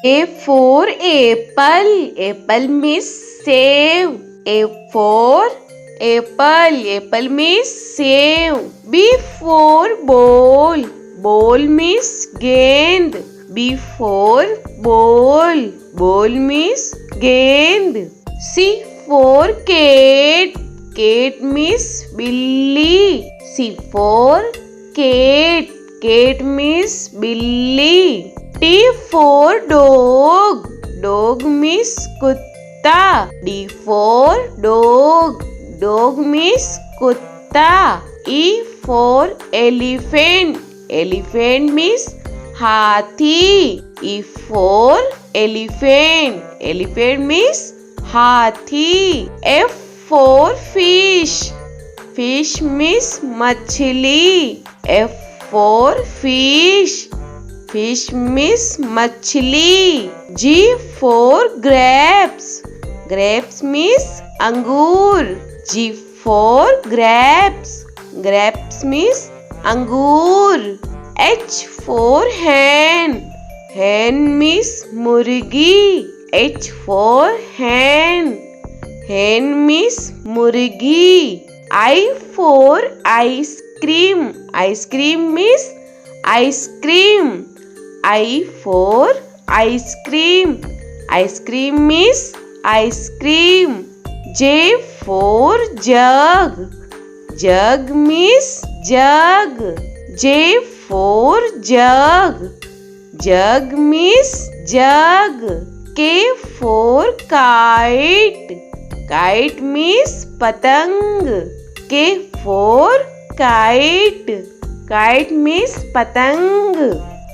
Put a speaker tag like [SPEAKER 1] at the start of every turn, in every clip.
[SPEAKER 1] A for apple. Apple means save. A for apple. Apple means save. B for ball. Ball means gend. B for ball. Ball means gend. C for cat. Cat means billy. C for cat. Cat means billy. T for dog. Dog means kutta. D for dog. Dog means kutta. E for elephant. Elephant means hathi. E for elephant. Elephant means hathi. F for fish. Fish means machli. F for fish. Fish means machli. G for grapes. Grapes means angur. G for grapes. Grapes means angur. H for hen. Hen means murgi. H for hen. Hen means murgi. I for ice cream. Ice cream means ice cream. I for ice cream. Ice cream means ice cream. J for jug. Jug means jug. J for jug. Jug means jug. K for kite. Kite means patang. K for kite. Kite means patang.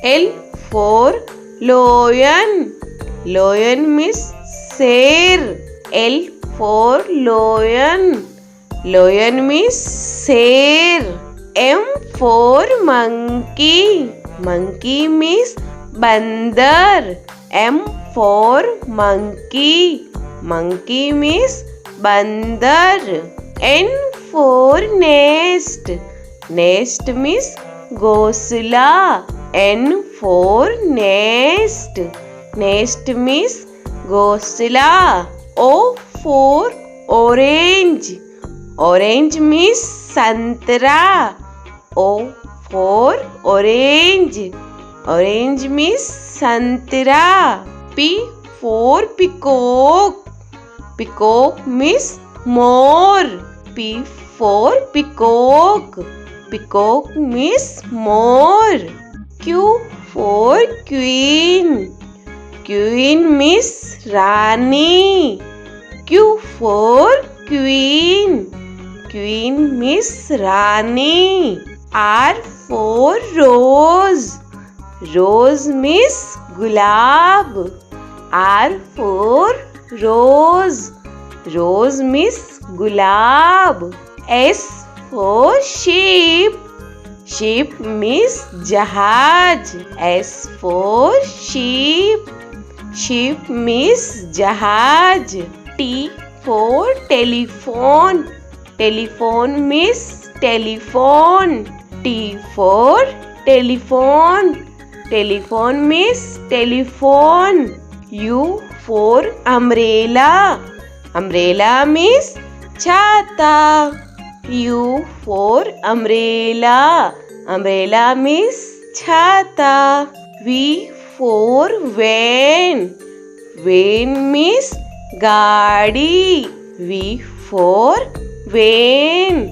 [SPEAKER 1] L for lion. Lion means sher. L for lion. Lion means sher. M for monkey. Monkey means bandar. M for monkey. Monkey means bandar. N for nest. Nest means ghosla. N for nest. Nest means ghosla. O for orange. Orange means santra. O for orange. Orange means santra. P for peacock. Peacock means more. P for peacock. Peacock means more. Q for queen. Queen means Rani. Q for queen. Queen means Rani. R for rose. Rose means gulab. R for rose. Rose means gulab. S for sheep. Sheep means jahaj. S for sheep. Sheep means jahaj. T for telephone. Telephone means telephone. T for telephone. Telephone means telephone. U for umbrella. Umbrella means chata. U for umbrella. Umbrella means chata. V for van. Van means gaadi. V for van.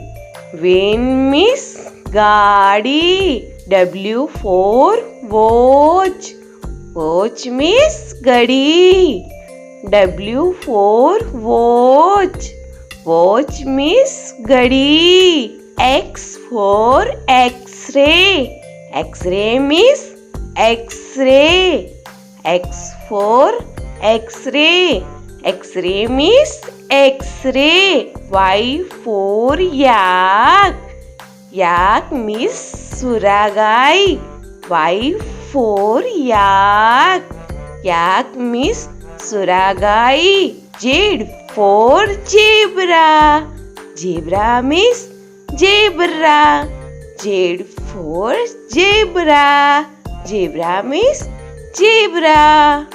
[SPEAKER 1] Van means gaadi. W for watch. Watch means gadi. W for watch. Watch means gadi. X for X-ray. X-ray means X-ray. X for X-ray. X-ray means X-ray. Y for yak. Yak means suragai. Y for yak. Yak means suragai. Z for zebra. Zebra means zebra. Z for zebra. Zebra means zebra.